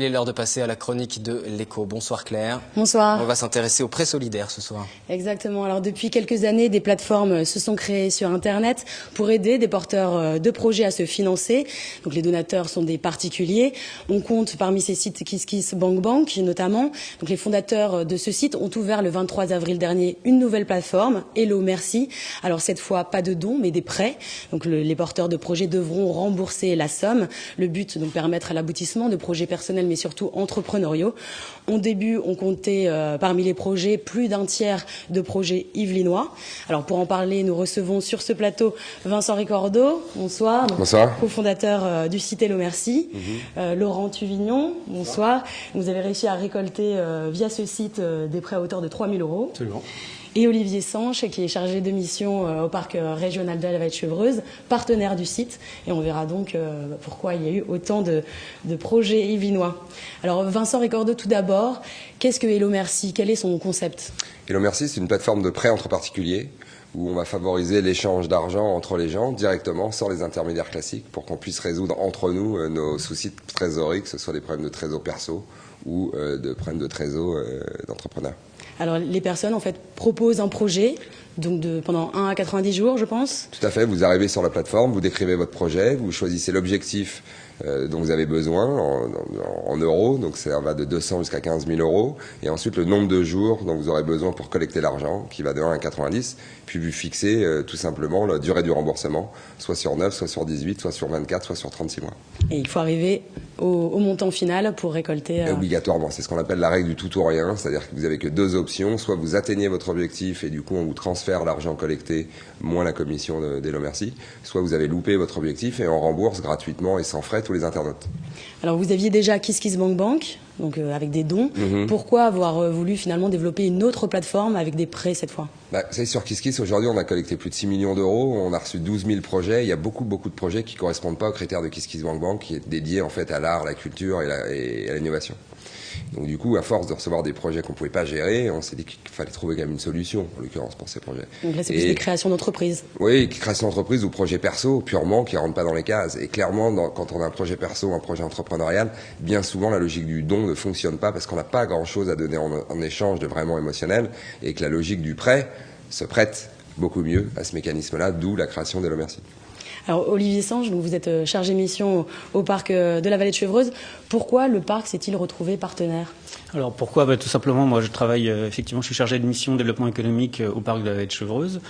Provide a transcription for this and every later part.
Il est l'heure de passer à la chronique de l'Écho. Bonsoir Claire. Bonsoir. On va s'intéresser aux prêts solidaires ce soir. Exactement. Alors depuis quelques années, des plateformes se sont créées sur Internet pour aider des porteurs de projets à se financer. Donc les donateurs sont des particuliers. On compte parmi ces sites KissKissBankBank notamment. Donc les fondateurs de ce site ont ouvert le 23 avril dernier une nouvelle plateforme, Hello Merci. Alors cette fois, pas de dons, mais des prêts. Donc les porteurs de projets devront rembourser la somme. Le but, donc, permettre l'aboutissement de projets personnels, mais surtout entrepreneuriaux. Au début, on comptait parmi les projets plus d'un tiers de projets yvelinois. Alors pour en parler, nous recevons sur ce plateau Vincent Ricordo, bonsoir. Bonsoir. Co-fondateur du site Hello Merci. Laurent Tuvignon, bonsoir. Vous avez réussi à récolter via ce site des prêts à hauteur de 3 000 €. Absolument. Et Olivier Sanche, qui est chargé de mission au parc régional de la Vallée-de-Chevreuse, partenaire du site. Et on verra donc pourquoi il y a eu autant de projets yvelinois. Alors Vincent Ricordo, tout d'abord, qu'est-ce que Hello Merci? Quel est son concept? Hello Merci, c'est une plateforme de prêt entre particuliers où on va favoriser l'échange d'argent entre les gens directement, sans les intermédiaires classiques, pour qu'on puisse résoudre entre nous nos soucis de trésorerie, que ce soit des problèmes de trésor perso ou de problèmes de trésor d'entrepreneurs. Alors les personnes en fait proposent un projet, donc pendant 1 à 90 jours, je pense. Tout à fait, vous arrivez sur la plateforme, vous décrivez votre projet, vous choisissez l'objectif dont vous avez besoin en euros, donc ça va de 200 jusqu'à 15 000 €, et ensuite le nombre de jours dont vous aurez besoin pour collecter l'argent, qui va de 1 à 90, puis vous fixez tout simplement la durée du remboursement, soit sur 9, soit sur 18, soit sur 24, soit sur 36 mois. Et il faut arriver au montant final pour récolter... Obligatoirement, c'est ce qu'on appelle la règle du tout ou rien, c'est-à-dire que vous n'avez que deux options, soit vous atteignez votre objectif et du coup on vous transfère l'argent collecté moins la commission d'Hello Merci, soit vous avez loupé votre objectif et on rembourse gratuitement et sans frais tous les internautes. Alors vous aviez déjà KissKissBankBank, donc avec des dons. Pourquoi avoir voulu finalement développer une autre plateforme avec des prêts cette fois? C'est sur KissKiss, aujourd'hui on a collecté plus de 6 millions €, on a reçu 12 000 projets, il y a beaucoup de projets qui ne correspondent pas aux critères de KissKissBankBank, qui est dédié en fait à l'art, la culture et à l'innovation. Donc du coup, à force de recevoir des projets qu'on ne pouvait pas gérer, on s'est dit qu'il fallait trouver quand même une solution, en l'occurrence, pour ces projets. Donc là, c'est plus des créations d'entreprise. Oui, création d'entreprise ou projet perso, purement, qui ne rentrent pas dans les cases. Et clairement, quand on a un projet perso ou un projet entrepreneurial, bien souvent, la logique du don ne fonctionne pas parce qu'on n'a pas grand-chose à donner en échange de vraiment émotionnel et que la logique du prêt se prête beaucoup mieux à ce mécanisme-là, d'où la création d'Hello Merci. Alors Olivier Sanche, vous êtes chargé de mission au parc de la Vallée-de-Chevreuse. Pourquoi le parc s'est-il retrouvé partenaire? Alors pourquoi? Tout simplement, moi je travaille, effectivement, je suis chargé de mission développement économique au parc de la Vallée-de-Chevreuse.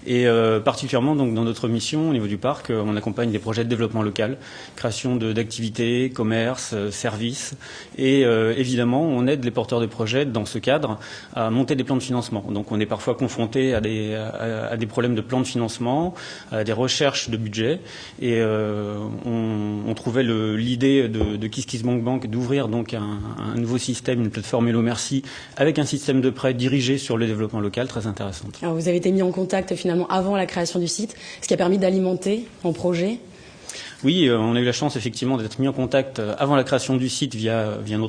Et particulièrement donc, dans notre mission au niveau du parc, on accompagne des projets de développement local, création d'activités, commerce, services. Et évidemment, on aide les porteurs de projets dans ce cadre à monter des plans de financement. Donc on est parfois confronté à des problèmes de plans de financement, à des recherches de budget. Et on trouvait l'idée de KissKissBankBank d'ouvrir donc un nouveau système, une plateforme Hello Merci, avec un système de prêt dirigé sur le développement local, très intéressante. Alors vous avez été mis en contact finalement avant la création du site, ce qui a permis d'alimenter en projet. Oui, on a eu la chance effectivement d'être mis en contact avant la création du site via un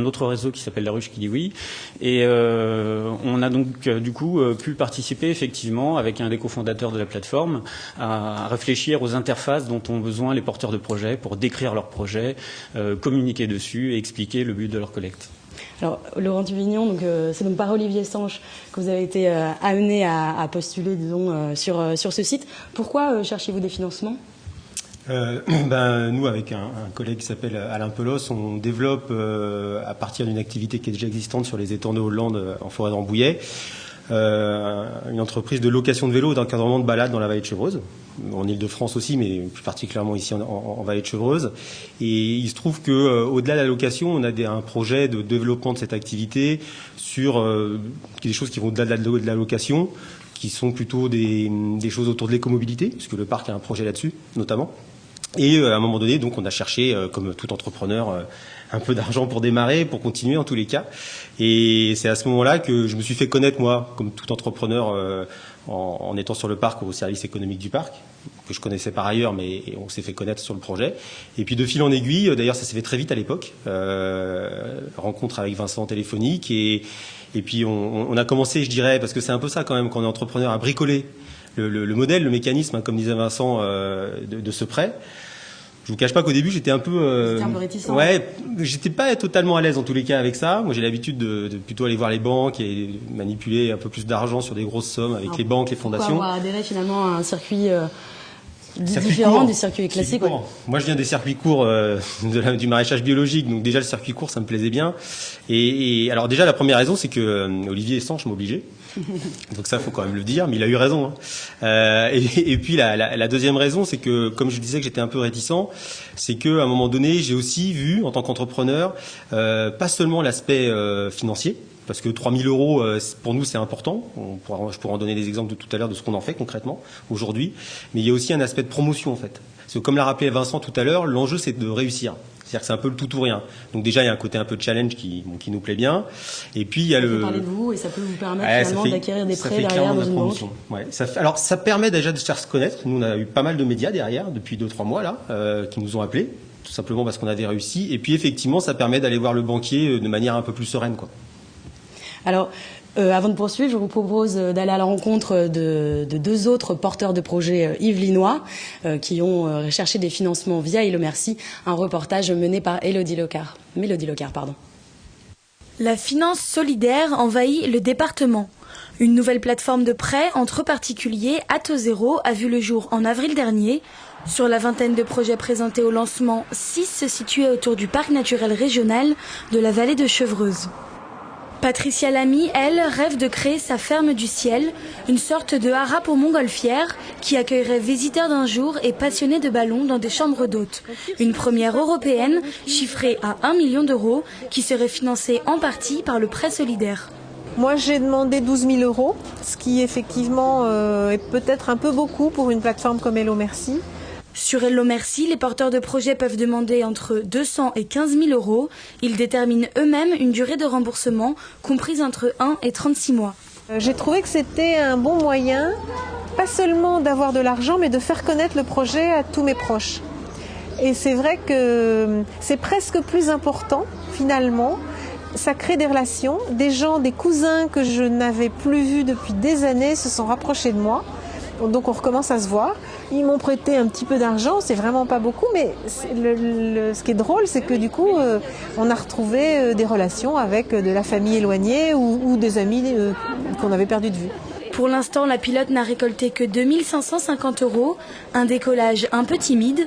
autre réseau qui s'appelle La Ruche qui dit oui. Et on a donc du coup pu participer effectivement avec un des cofondateurs de la plateforme à réfléchir aux interfaces dont ont besoin les porteurs de projets pour décrire leur projet, communiquer dessus et expliquer le but de leur collecte. Alors Laurent Tuvignon, c'est donc par Olivier Sanche que vous avez été amené à postuler disons, sur ce site. Pourquoi cherchez-vous des financements? Nous, avec un collègue qui s'appelle Alain Pelos, on développe à partir d'une activité qui est déjà existante sur les étangs de Hollande en forêt d'Ambouillet, une entreprise de location de vélos et d'encadrement de balades dans la vallée de Chevreuse, en Ile-de-France aussi, mais plus particulièrement ici en vallée de Chevreuse. Et il se trouve que au-delà de la location, on a un projet de développement de cette activité sur des choses qui vont au-delà de la location, qui sont plutôt des choses autour de l'écomobilité, puisque le parc a un projet là-dessus, notamment. Et à un moment donné, donc, on a cherché, comme tout entrepreneur, un peu d'argent pour démarrer, pour continuer en tous les cas. Et c'est à ce moment-là que je me suis fait connaître, moi, comme tout entrepreneur, en étant sur le parc au service économique du parc, que je connaissais par ailleurs, mais on s'est fait connaître sur le projet. Et puis de fil en aiguille, d'ailleurs ça s'est fait très vite à l'époque, rencontre avec Vincent téléphonique, et puis on a commencé, je dirais, parce que c'est un peu ça quand même quand on est entrepreneur, à bricoler le modèle, le mécanisme, comme disait Vincent, de ce prêt. vous cache pas qu'au début j'étais un peu, C'était un peu réticent. Ouais, j'étais pas totalement à l'aise en tous les cas avec ça. Moi j'ai l'habitude de plutôt aller voir les banques et manipuler un peu plus d'argent sur des grosses sommes avec les banques, les fondations. Pourquoi avoir adhéré finalement à un circuit Circuit différent court. du circuit classique? Court. Moi, je viens des circuits courts du maraîchage biologique, donc déjà le circuit court, ça me plaisait bien. Et alors déjà, la première raison, c'est que Olivier Sanche m'obligeait. Donc ça, faut quand même le dire, mais il a eu raison. Hein. Et puis la deuxième raison, c'est que, comme je disais que j'étais un peu réticent, c'est que à un moment donné, j'ai aussi vu, en tant qu'entrepreneur, pas seulement l'aspect financier. Parce que 3 000 euros, pour nous, c'est important. Je pourrais en donner des exemples de tout à l'heure de ce qu'on en fait concrètement aujourd'hui. Mais il y a aussi un aspect de promotion, en fait. Parce que comme l'a rappelé Vincent tout à l'heure, l'enjeu, c'est de réussir. C'est-à-dire que c'est un peu le tout ou rien. Donc déjà, il y a un côté un peu de challenge qui nous plaît bien. Et puis, il y a Vous parlez de vous et ça peut vous permettre finalement d'acquérir des prêts derrière dans une banque. Ouais, alors, ça permet déjà de se faire se connaître. Nous, on a eu pas mal de médias derrière depuis 2-3 mois, là, qui nous ont appelés. Tout simplement parce qu'on avait réussi. Et puis, effectivement, ça permet d'aller voir le banquier de manière un peu plus sereine, quoi. Alors, avant de poursuivre, je vous propose d'aller à la rencontre de deux autres porteurs de projets yvelinois qui ont recherché des financements via Hello Merci, un reportage mené par Mélodie Locard. La finance solidaire envahit le département. Une nouvelle plateforme de prêt entre particuliers, Atto0, a vu le jour en avril dernier. Sur la vingtaine de projets présentés au lancement, 6 se situaient autour du parc naturel régional de la vallée de Chevreuse. Patricia Lamy, elle, rêve de créer sa ferme du ciel, une sorte de haras pour montgolfières qui accueillerait visiteurs d'un jour et passionnés de ballons dans des chambres d'hôtes. Une première européenne chiffrée à 1 million d'euros qui serait financée en partie par le prêt solidaire. Moi, j'ai demandé 12 000 euros, ce qui effectivement est peut-être un peu beaucoup pour une plateforme comme Hello Merci. Sur Hello Merci, les porteurs de projets peuvent demander entre 200 et 15 000 euros. Ils déterminent eux-mêmes une durée de remboursement comprise entre 1 et 36 mois. J'ai trouvé que c'était un bon moyen, pas seulement d'avoir de l'argent, mais de faire connaître le projet à tous mes proches. Et c'est vrai que c'est presque plus important, finalement. Ça crée des relations. Des gens, des cousins que je n'avais plus vus depuis des années se sont rapprochés de moi. Donc on recommence à se voir. Ils m'ont prêté un petit peu d'argent, c'est vraiment pas beaucoup, mais ce qui est drôle, c'est que du coup, on a retrouvé des relations avec de la famille éloignée ou des amis qu'on avait perdus de vue. Pour l'instant, la pilote n'a récolté que 2 550 euros, un décollage un peu timide.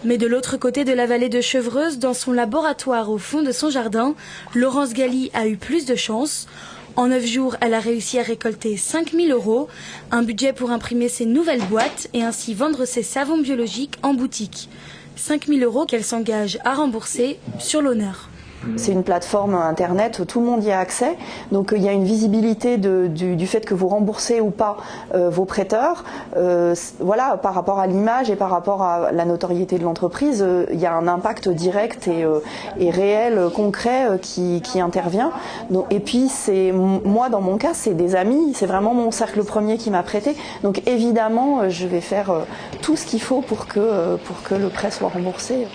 Mais de l'autre côté de la vallée de Chevreuse, dans son laboratoire au fond de son jardin, Laurence Galli a eu plus de chance. En 9 jours, elle a réussi à récolter 5 000 euros, un budget pour imprimer ses nouvelles boîtes et ainsi vendre ses savons biologiques en boutique. 5 000 euros qu'elle s'engage à rembourser sur l'honneur. C'est une plateforme internet où tout le monde y a accès, donc il y a une visibilité du fait que vous remboursez ou pas vos prêteurs. Voilà, par rapport à l'image et par rapport à la notoriété de l'entreprise, il y a un impact direct et réel, concret qui intervient. Donc, et puis moi dans mon cas, c'est des amis, c'est vraiment mon cercle premier qui m'a prêté. Donc évidemment, je vais faire tout ce qu'il faut pour que le prêt soit remboursé.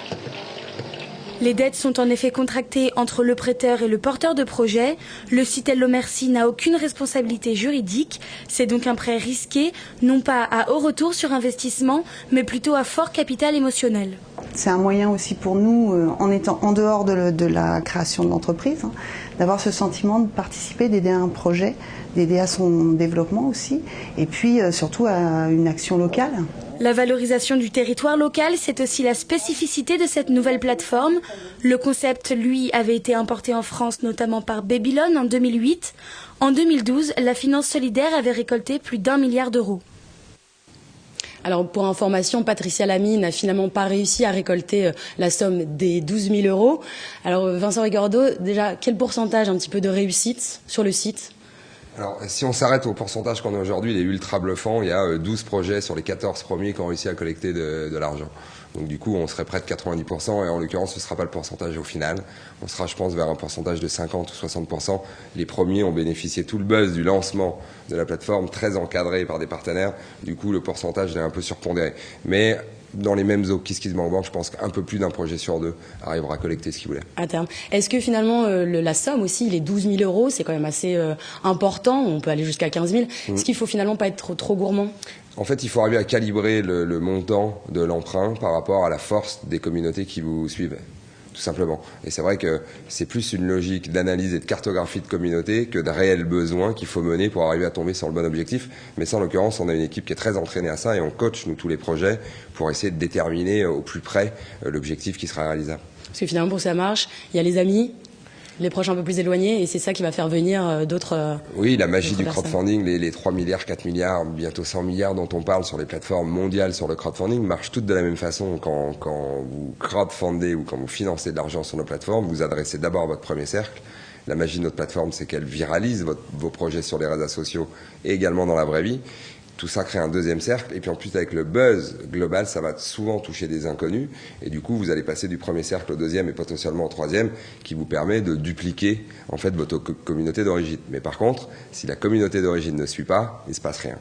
Les dettes sont en effet contractées entre le prêteur et le porteur de projet. Le site Hello Merci n'a aucune responsabilité juridique. C'est donc un prêt risqué, non pas à haut retour sur investissement, mais plutôt à fort capital émotionnel. C'est un moyen aussi pour nous, en étant en dehors de la création de l'entreprise, d'avoir ce sentiment de participer, d'aider à un projet, d'aider à son développement aussi, et puis surtout à une action locale. La valorisation du territoire local, c'est aussi la spécificité de cette nouvelle plateforme. Le concept, lui, avait été importé en France notamment par Babylon en 2008. En 2012, la finance solidaire avait récolté plus d'1 milliard d'euros. Alors, pour information, Patricia Lamy n'a finalement pas réussi à récolter la somme des 12 000 euros. Alors, Vincent Rigordeau, déjà, quel pourcentage un petit peu de réussite sur le site ? Alors, si on s'arrête au pourcentage qu'on a aujourd'hui, il est ultra bluffant. Il y a 12 projets sur les 14 premiers qui ont réussi à collecter de l'argent. Donc du coup, on serait près de 90%, et en l'occurrence, ce ne sera pas le pourcentage au final. On sera, je pense, vers un pourcentage de 50 ou 60%. Les premiers ont bénéficié tout le buzz du lancement de la plateforme, très encadré par des partenaires. Du coup, le pourcentage est un peu surpondéré. Mais dans les mêmes eaux KissKissBankBank, je pense qu'un peu plus d'un projet sur deux arrivera à collecter ce qu'il voulait. À terme. Est-ce que finalement, la somme aussi, les 12 000 euros, c'est quand même assez important. On peut aller jusqu'à 15 000. Est-ce qu'il faut finalement pas être trop gourmand ? En fait, il faut arriver à calibrer le montant de l'emprunt par rapport à la force des communautés qui vous suivent, tout simplement. Et c'est vrai que c'est plus une logique d'analyse et de cartographie de communauté que de réels besoins qu'il faut mener pour arriver à tomber sur le bon objectif. Mais ça, en l'occurrence, on a une équipe qui est très entraînée à ça et on coach, nous, tous les projets pour essayer de déterminer au plus près l'objectif qui sera réalisable. Parce que finalement, pour que ça marche, il y a les amis, les proches un peu plus éloignés, et c'est ça qui va faire venir d'autres. Oui, la magie du crowdfunding, les 3 milliards, 4 milliards, bientôt 100 milliards dont on parle sur les plateformes mondiales sur le crowdfunding marchent toutes de la même façon. Quand vous crowdfundez ou quand vous financez de l'argent sur nos plateformes, vous adressez d'abord votre premier cercle. La magie de notre plateforme, c'est qu'elle viralise vos projets sur les réseaux sociaux et également dans la vraie vie. Tout ça crée un deuxième cercle. Et puis en plus, avec le buzz global, ça va souvent toucher des inconnus. Et du coup, vous allez passer du premier cercle au deuxième et potentiellement au troisième, qui vous permet de dupliquer en fait votre communauté d'origine. Mais par contre, si la communauté d'origine ne suit pas, il ne se passe rien.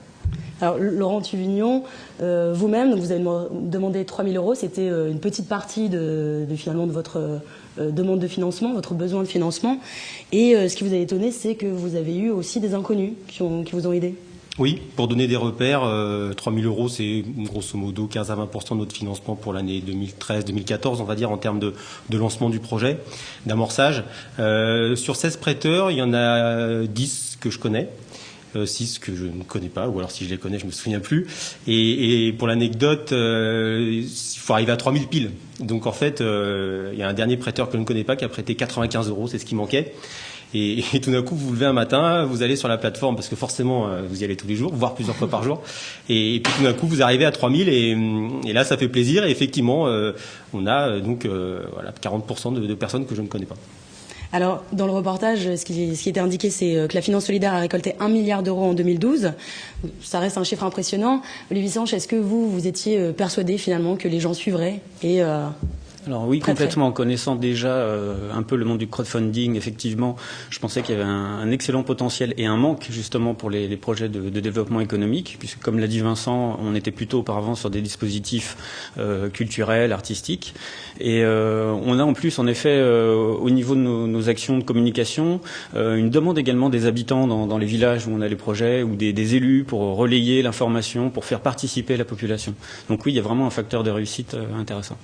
Alors, Laurent Tuvignon, vous-même, vous avez demandé 3 000 €. C'était une petite partie finalement de votre demande de financement, votre besoin de financement. Et ce qui vous a étonné, c'est que vous avez eu aussi des inconnus qui vous ont aidé. Oui, pour donner des repères, 3 000 €, c'est grosso modo 15 à 20% de notre financement pour l'année 2013-2014, on va dire, en termes de lancement du projet, d'amorçage. Sur 16 prêteurs, il y en a 10 que je connais. 6 que je ne connais pas, ou alors si je les connais, je me souviens plus. Et pour l'anecdote, il faut arriver à 3 000 piles. Donc en fait, il y a un dernier prêteur que je ne connais pas qui a prêté 95 €, c'est ce qui manquait. Et tout d'un coup, vous vous levez un matin, vous allez sur la plateforme, parce que forcément, vous y allez tous les jours, voire plusieurs fois par jour. Et puis tout d'un coup, vous arrivez à 3 000 et là, ça fait plaisir. Et effectivement, on a donc 40% de personnes que je ne connais pas. Alors, dans le reportage, ce qui était indiqué, c'est que la Finance solidaire a récolté 1 milliard d'euros en 2012. Ça reste un chiffre impressionnant. Olivier Sanche, est-ce que vous étiez persuadé finalement que les gens suivraient et Alors oui, complètement. En connaissant déjà un peu le monde du crowdfunding, effectivement, je pensais qu'il y avait un excellent potentiel et un manque justement pour les projets de développement économique, puisque comme l'a dit Vincent, on était plutôt auparavant sur des dispositifs culturels, artistiques. Et on a en plus, en effet, au niveau de nos actions de communication, une demande également des habitants dans les villages où on a les projets, ou des élus pour relayer l'information, pour faire participer la population. Donc oui, il y a vraiment un facteur de réussite intéressant.